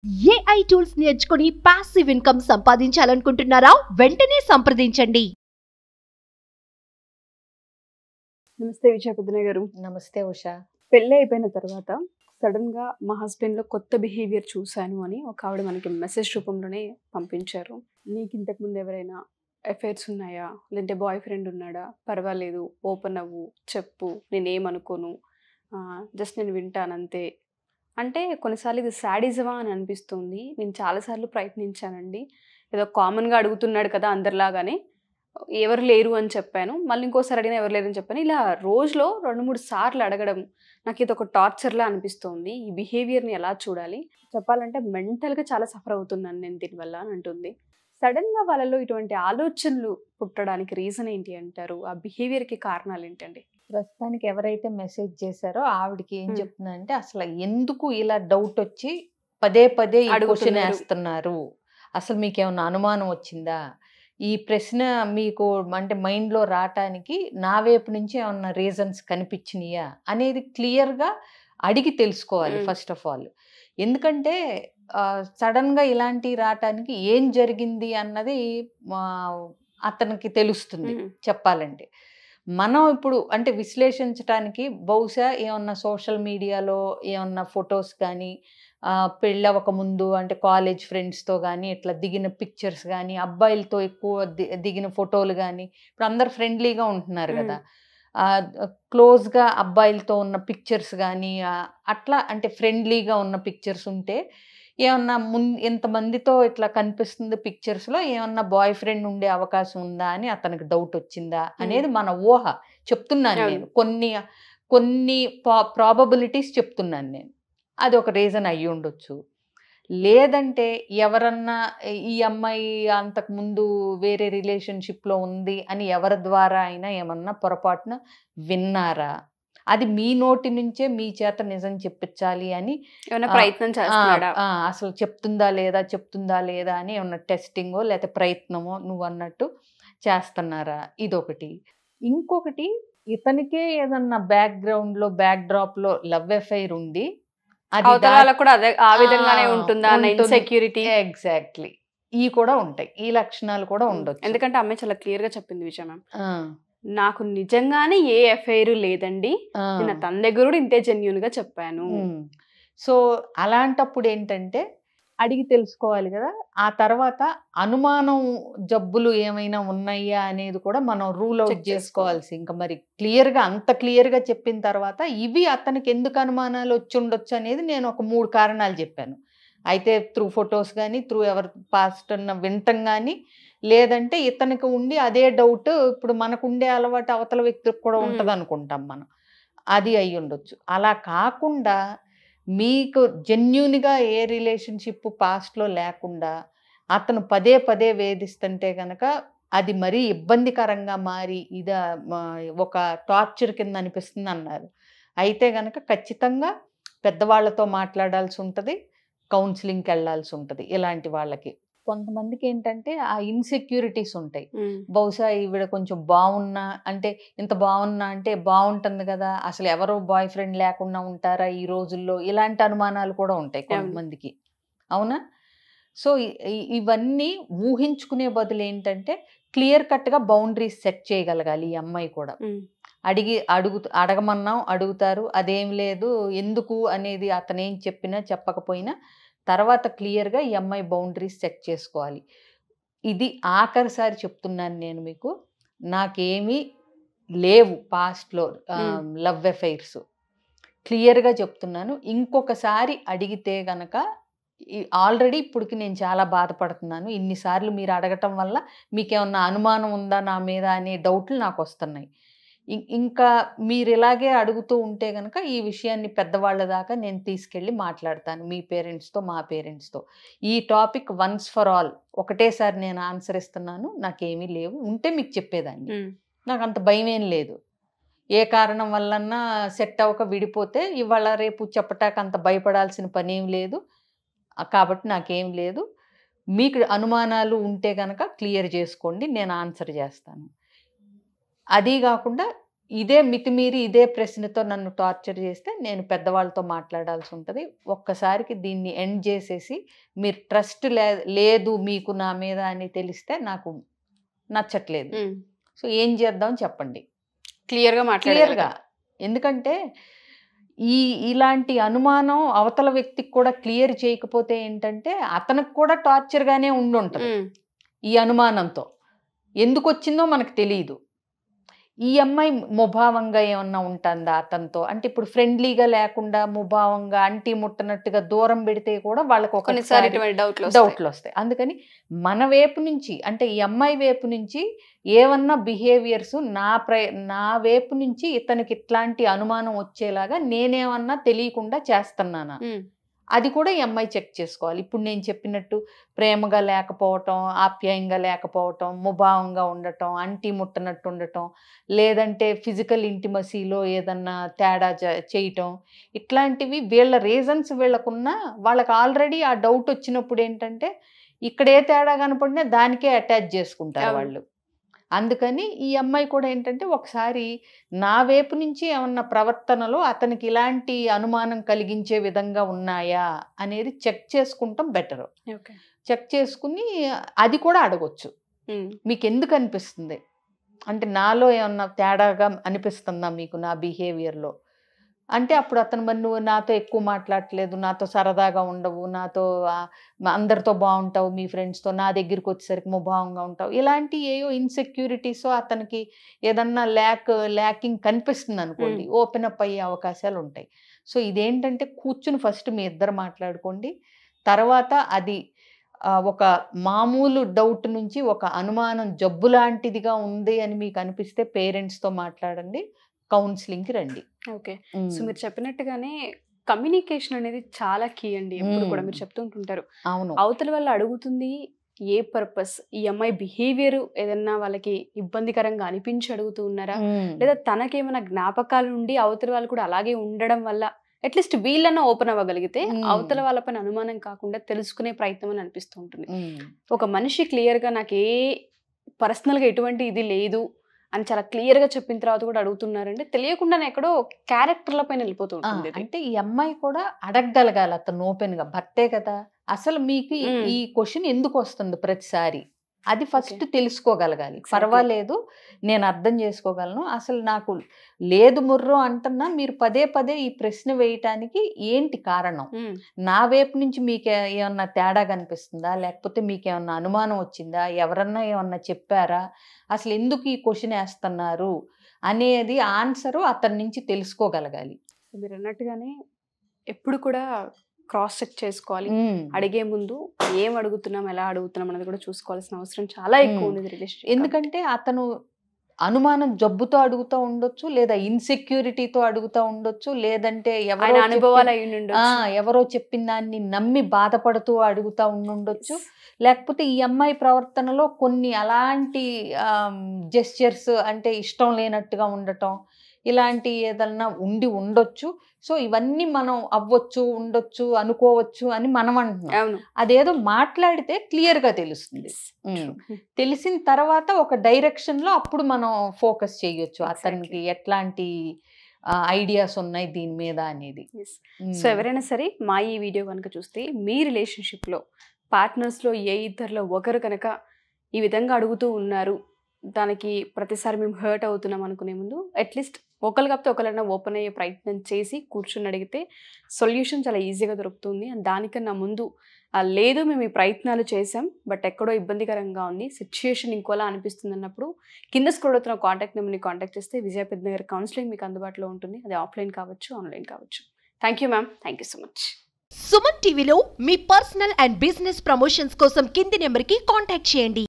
AI tools నేర్చుకుని passive income సంపాదించాలనుకుంటున్నారా? వెంటనే సంప్రదించండి. నమస్తే విజయపద్మనాభ గారు. నమస్తే ఉషా. పెళ్ళి అయిపోయిన తర్వాత సడన్గా మా హస్బెండ్లో కొత్త బిహేవియర్ చూశాను అని ఒక ఆవిడ మనకి మెసేజ్ రూపంలోనే పంపించారు. నీకు ఇంతకుముందు ఎవరైనా అఫైర్స్ ఉన్నాయా, లేదంటే బాయ్ ఫ్రెండ్ ఉన్నాడా, పర్వాలేదు ఓపెన్ అవ్వు, చెప్పు, నేనేమనుకోను, జస్ట్ నేను వింటానంతే. అంటే కొన్నిసార్లు ఇది శాడిజమా అని అనిపిస్తుంది. నేను చాలాసార్లు ప్రయత్నించానండి. ఏదో కామన్గా అడుగుతున్నాడు కదా అందరిలాగానే, ఎవరు లేరు అని చెప్పాను. మళ్ళీ ఇంకోసారి అడిగినా ఎవరు లేరు అని చెప్పాను. ఇలా రోజులో 2-3 సార్లు అడగడం నాకు ఇది ఒక టార్చర్లా అనిపిస్తుంది. ఈ బిహేవియర్ని ఎలా చూడాలి? చెప్పాలంటే మెంటల్గా చాలా సఫర్ అవుతున్నాను నేను దీనివల్ల అని అంటుంది. సడన్గా వాళ్ళలో ఇటువంటి ఆలోచనలు పుట్టడానికి రీజన్ ఏంటి అంటారు? ఆ బిహేవియర్కి కారణాలు ఏంటండి? ప్రస్తుతానికి ఎవరైతే మెసేజ్ చేశారో ఆవిడకి ఏం చెప్తుందంటే, అసలు ఎందుకు ఇలా డౌట్ వచ్చి పదే పదే ఈ క్వశ్చన్ వేస్తున్నారు, అసలు మీకు ఏమన్నా అనుమానం వచ్చిందా, ఈ ప్రశ్న మీకు అంటే మైండ్లో రావటానికి నా వైపు నుంచి ఏమన్నా రీజన్స్ కనిపించినాయా అనేది క్లియర్గా అడిగి తెలుసుకోవాలి ఫస్ట్ ఆఫ్ ఆల్. ఎందుకంటే సడన్గా ఇలాంటి రావటానికి ఏం జరిగింది అన్నది అతనికి తెలుస్తుంది. చెప్పాలంటే మనం ఇప్పుడు అంటే విశ్లేషించడానికి బహుశా ఏమన్నా సోషల్ మీడియాలో ఏమన్నా ఫొటోస్ కానీ, పెళ్ళవక ముందు అంటే కాలేజ్ ఫ్రెండ్స్తో కానీ ఇట్లా దిగిన పిక్చర్స్ కానీ, అబ్బాయిలతో ఎక్కువ దిగిన ఫోటోలు కానీ, ఇప్పుడు అందరు ఫ్రెండ్లీగా ఉంటున్నారు కదా, క్లోజ్గా అబ్బాయిలతో ఉన్న పిక్చర్స్ కానీ అట్లా అంటే ఫ్రెండ్లీగా ఉన్న పిక్చర్స్ ఉంటే ఏమన్నా ఇంతమందితో ఇట్లా కనిపిస్తుంది పిక్చర్స్లో, ఏమన్నా బాయ్ ఫ్రెండ్ ఉండే అవకాశం ఉందా అని అతనికి డౌట్ వచ్చిందా అనేది మన ఊహ చెప్తున్నాను నేను. కొన్ని ప్రాబబిలిటీస్ చెప్తున్నాను నేను. అది ఒక రీజన్ అయ్యి ఉండొచ్చు. లేదంటే ఎవరన్నా ఈ అమ్మాయి అంతకుముందు వేరే రిలేషన్షిప్లో ఉంది అని ఎవరి ద్వారా అయినా ఏమన్నా పొరపాటున విన్నారా, అది మీ నోటి నుంచే మీ చేత నిజం చెప్పించాలి అని ప్రయత్నం చేస్తున్నాడా, అసలు చెప్తుందా లేదా అని ఏమన్నా టెస్టింగో లేకపోతే ప్రయత్నమో నువ్వు అన్నట్టు చేస్తున్నారా, ఇదొకటి. ఇంకొకటి, ఇతనికే ఏదన్నా బ్యాక్గ్రౌండ్లో బ్యాక్డ్రాప్లో లవ్ అఫైర్ ఉండి ఎగ్జాక్ట్లీ ఈ కూడా ఉంటాయి, ఈ లక్షణాలు కూడా ఉండొచ్చు. ఎందుకంటే అమ్మాయి చాలా క్లియర్ గా చెప్పింది విషయం, నాకు నిజంగానే ఏ అఫైర్ లేదండి, నేను తన దగ్గర కూడా ఇంతే జెన్యూన్ గా చెప్పాను. సో అలాంటప్పుడు ఏంటంటే అడిగి తెలుసుకోవాలి కదా. ఆ తర్వాత అనుమానం జబ్బులు ఏమైనా ఉన్నాయా అనేది కూడా మనం రూల్ అవుట్ చేసుకోవాల్సి. ఇంకా మరి అంత క్లియర్గా చెప్పిన తర్వాత ఇవి అతనికి ఎందుకు అనుమానాలు వచ్చి ఉండొచ్చు అనేది నేను ఒక 3 కారణాలు చెప్పాను. అయితే త్రూ ఫొటోస్ కానీ, త్రూ ఎవరి పాస్ట్ అన్న వింటం కానీ, లేదంటే ఇతనికి ఉండి అదే డౌట్ ఇప్పుడు మనకు ఉండే అలవాటు అవతల వ్యక్తికి కూడా ఉంటుంది అనుకుంటాం మనం, అది అయి ఉండొచ్చు. అలా కాకుండా మీకు జెన్యూన్గా ఏ రిలేషన్షిప్ పాస్ట్లో లేకుండా అతను పదే పదే వేధిస్తుంటే కనుక అది మరీ ఇబ్బందికరంగా మారి ఇది ఒక టార్చర్ కింద అనిపిస్తుంది అన్నారు. అయితే కనుక ఖచ్చితంగా పెద్దవాళ్ళతో మాట్లాడాల్సి ఉంటుంది, కౌన్సిలింగ్కి వెళ్ళాల్సి ఉంటుంది. ఇలాంటి వాళ్ళకి కొంతమందికి ఏంటంటే ఆ ఇన్సెక్యూరిటీస్ ఉంటాయి. బహుశా ఈవిడ కొంచెం బాగున్నా అంటే ఇంత బాగున్నా అంటే బాగుంటుంది కదా, అసలు ఎవరో బాయ్ ఫ్రెండ్ లేకుండా ఉంటారా ఈ రోజుల్లో, ఇలాంటి అనుమానాలు కూడా ఉంటాయి కొంతమందికి. అవునా? సో ఇవన్నీ ఊహించుకునే బదులు ఏంటంటే క్లియర్ కట్గా బౌండరీస్ సెట్ చేయగలగాలి. ఈ అమ్మాయి కూడా అడగమన్నాం, అడుగుతారు, అదేం లేదు ఎందుకు అనేది అతనేం చెప్పినా చెప్పకపోయినా తర్వాత క్లియర్గా ఈ అమ్మాయి బౌండరీస్ సెట్ చేసుకోవాలి. ఇది ఆఖరిసారి చెప్తున్నాను నేను మీకు, నాకేమీ లేవు పాస్ట్లో లవ్ అఫైర్స్, క్లియర్గా చెప్తున్నాను. ఇంకొకసారి అడిగితే గనక ఆల్రెడీ ఇప్పటికి నేను చాలా బాధపడుతున్నాను, ఇన్నిసార్లు మీరు అడగటం వల్ల మీకేమన్నా అనుమానం ఉందా నా మీద అనే డౌట్లు నాకు వస్తున్నాయి. ఇంకా మీరు ఇలాగే అడుగుతూ ఉంటే కనుక ఈ విషయాన్ని పెద్దవాళ్ళ దాకా నేను తీసుకెళ్ళి మాట్లాడతాను, మీ పేరెంట్స్తో మా పేరెంట్స్తో. ఈ టాపిక్ వన్స్ ఫర్ ఆల్ ఒకటేసారి నేను ఆన్సర్ ఇస్తున్నాను, నాకేమీ లేవు, ఉంటే మీకు చెప్పేదాన్ని, నాకు అంత భయం ఏం లేదు. ఏ కారణం వల్లన్నా సెట్ అవ్వక విడిపోతే ఇవాళ రేపు చెప్పటానికి అంత భయపడాల్సిన పని ఏం లేదు, కాబట్టి నాకేం లేదు. మీకు అనుమానాలు ఉంటే కనుక క్లియర్ చేసుకోండి, నేను ఆన్సర్ చేస్తాను. అదీ కాకుండా ఇదే మితిమీరి ఇదే ప్రశ్నతో నన్ను టార్చర్ చేస్తే నేను పెద్దవాళ్ళతో మాట్లాడాల్సి ఉంటుంది. ఒక్కసారికి దీన్ని ఎండ్ చేసేసి మీరు ట్రస్ట్ లేదు మీకు నా మీద అని తెలిస్తే నాకు నచ్చట్లేదు. సో ఏం చేద్దాం చెప్పండి క్లియర్గా. ఎందుకంటే ఇలాంటి అనుమానం అవతల వ్యక్తికి కూడా క్లియర్ చేయకపోతే ఏంటంటే అతనికి కూడా టార్చర్గానే ఉండుంటుంది. ఈ అనుమానంతో ఎందుకు వచ్చిందో మనకు తెలియదు. ఈ అమ్మాయి ముభావంగా ఏమన్నా ఉంటుందా అతనితో అంటే ఇప్పుడు ఫ్రెండ్లీగా లేకుండా ముభావంగా అంటి ముట్టనట్టుగా దూరం పెడితే కూడా వాళ్ళకి ఒకసారి డౌట్లు వస్తాయి. అందుకని మన వైపు నుంచి అంటే ఈ అమ్మాయి వైపు నుంచి ఏమన్నా బిహేవియర్స్ నా వైపు నుంచి ఇతనికి ఇట్లాంటి అనుమానం వచ్చేలాగా నేనేమన్నా తెలియకుండా చేస్తున్నానా అది కూడా ఈ అమ్మాయి చెక్ చేసుకోవాలి. ఇప్పుడు నేను చెప్పినట్టు ప్రేమగా లేకపోవటం, ఆప్యాయంగా లేకపోవటం, ముభావంగా ఉండటం, అంటి ముట్టనట్టు ఉండటం, లేదంటే ఫిజికల్ ఇంటిమసీలో ఏదన్నా తేడా చేయటం, ఇట్లాంటివి వీళ్ళ రీజన్స్ వీళ్ళకున్నా వాళ్ళకి ఆల్రెడీ ఆ డౌట్ వచ్చినప్పుడు ఏంటంటే ఇక్కడ ఏ తేడా కనపడినా దానికే అటాచ్ చేసుకుంటారు వాళ్ళు. అందుకని ఈ అమ్మాయి కూడా ఏంటంటే ఒకసారి నా వైపు నుంచి ఏమన్నా ప్రవర్తనలో అతనికి ఇలాంటి అనుమానం కలిగించే విధంగా ఉన్నాయా అనేది చెక్ చేసుకుంటాం బెటర్. చెక్ చేసుకుని అది కూడా అడగొచ్చు. మీకు ఎందుకు అనిపిస్తుంది అంటే నాలో ఏమన్నా తేడాగా అనిపిస్తుందా మీకు నా బిహేవియర్లో అంటే అప్పుడు అతను మరి నువ్వు నాతో ఎక్కువ మాట్లాడట్లేదు, నాతో సరదాగా ఉండవు, నాతో అందరితో బాగుంటావు, మీ ఫ్రెండ్స్తో, నా దగ్గరికి వచ్చేసరికి ముభావంగా ఉంటావు, ఇలాంటి ఏయో ఇన్సెక్యూరిటీస్ అతనికి ఏదన్నా ల్యాకింగ్ కనిపిస్తుంది అనుకోండి, ఓపెన్ అప్ అయ్యే అవకాశాలు ఉంటాయి. సో ఇదేంటంటే కూర్చుని ఫస్ట్ మీ ఇద్దరు మాట్లాడుకోండి. తర్వాత అది ఒక మామూలు డౌట్ నుంచి ఒక అనుమానం జబ్బు లాంటిదిగా ఉంది అని మీకు అనిపిస్తే పేరెంట్స్తో మాట్లాడండి, కౌన్సిలింగ్కి రండి. ఓకే. సో మీరు చెప్పినట్టుగానే కమ్యూనికేషన్ అనేది చాలా కీ అండి. ఎప్పుడు కూడా మీరు చెప్తుంటుంటారు. అవును. అవతల వాళ్ళు అడుగుతుంది ఏ పర్పస్, ఈ అమ్మాయి బిహేవియర్ ఏదన్నా వాళ్ళకి ఇబ్బందికరంగా అనిపించి అడుగుతూ ఉన్నారా, లేదా తనకేమైనా జ్ఞాపకాలు ఉండి అవతల వాళ్ళు కూడా అలాగే ఉండడం వల్ల అట్లీస్ట్ వీళ్ళన్నా ఓపెన్ అవ్వగలిగితే అవతల వాళ్ళపైన అనుమానం కాకుండా తెలుసుకునే ప్రయత్నం అని అనిపిస్తూ ఉంటుంది. ఒక మనిషి క్లియర్ గా నాకు ఏ పర్సనల్ గా ఎటువంటి ఇది లేదు అని చాలా క్లియర్ గా చెప్పిన తర్వాత కూడా అడుగుతున్నారంటే తెలియకుండానే ఎక్కడో క్యారెక్టర్ల పైన వెళ్ళిపోతూ ఉంటుంది. అంటే ఈ అమ్మాయి కూడా అడగగలగాలి అతను ఓపెన్ గా, భర్తే కదా, అసలు మీకు ఈ క్వశ్చన్ ఎందుకు వస్తుంది ప్రతిసారి అది ఫస్ట్ తెలుసుకోగలగాలి. పర్వాలేదు నేను అర్థం చేసుకోగలను, అసలు నాకు లేదు ముర్రో అంటున్నా మీరు పదే పదే ఈ ప్రశ్న వేయటానికి ఏంటి కారణం, నా వైపు నుంచి మీకు ఏమన్నా తేడా కనిపిస్తుందా, లేకపోతే మీకు ఏమన్నా అనుమానం వచ్చిందా, ఎవరన్నా ఏమన్నా చెప్పారా, అసలు ఎందుకు ఈ క్వశ్చన్ వేస్తున్నారు అనేది ఆన్సరు అతని నుంచి తెలుసుకోగలగాలి. మీరు అన్నట్టుగానే ఎప్పుడు కూడా క్రాస్ చెక్ చేసుకోవాలి. అడిగే ముందు ఏం అడుగుతున్నాం, ఎలా అడుగుతున్నాం అనేది కూడా చూసుకోవాల్సిన అవసరం చాలా ఎక్కువ ఉంది రిలేషన్షిప్. ఎందుకంటే అతను అనుమానం జబ్బుతో అడుగుతూ ఉండొచ్చు, లేదా ఇన్సెక్యూరిటీతో అడుగుతూ ఉండొచ్చు, లేదంటే ఎవరో చెప్పిన దాన్ని నమ్మి బాధపడుతూ అడుగుతూ ఉండొచ్చు, లేకపోతే ఈ అమ్మాయి ప్రవర్తనలో కొన్ని అలాంటి జెస్చర్స్ అంటే ఇష్టం లేనట్టుగా ఉండటం, ఇలాంటి ఏదన్నా ఉండొచ్చు. సో ఇవన్నీ మనం అవ్వచ్చు, ఉండొచ్చు, అనుకోవచ్చు అని మనం అంటున్నాం. అదేదో మాట్లాడితే క్లియర్ గా తెలుస్తుంది. తెలిసిన తర్వాత ఒక డైరెక్షన్ లో అప్పుడు మనం ఫోకస్ చేయొచ్చు, అతనికి ఎట్లాంటి ఐడియాస్ ఉన్నాయి దీని మీద అనేది. సో ఎవరైనా సరే మా ఈ వీడియో కనుక చూస్తే మీ రిలేషన్షిప్ లో పార్ట్నర్స్ లో ఏ ఇద్దరిలో ఒకరు కనుక ఈ విధంగా అడుగుతూ ఉన్నారు, దానికి ప్రతిసారి మేము హర్ట్ అవుతున్నాం అనుకునే ముందు అట్లీస్ట్ ఒకరు కాకపోతే ఒకరైనా ఓపెన్ అయ్యే ప్రయత్నం చేసి కూర్చొని అడిగితే సొల్యూషన్ చాలా ఈజీగా దొరుకుతుంది. అండ్ దానికన్నా ముందు లేదు మేము ఈ ప్రయత్నాలు చేసాం బట్ ఎక్కడో ఇబ్బందికరంగా ఉంది, సిచ్యుయేషన్ ఇంకోలా అనిపిస్తుంది అన్నప్పుడు కింద స్క్రోల్ అవుతున్న కాంటాక్ట్ నెంబర్ని కాంటాక్ట్ చేస్తే విజయ పెద్దనగర్ కౌన్సిలింగ్ మీకు అందుబాటులో ఉంటుంది. అది ఆఫ్లైన్ కావచ్చు, ఆన్లైన్ కావచ్చు. Thank you ma'am, thank you so much. Suman టీవీలో మీ పర్సనల్ అండ్ బిజినెస్ ప్రమోషన్స్ కోసం కింది నెంబర్కి కాంటాక్ట్ చేయండి.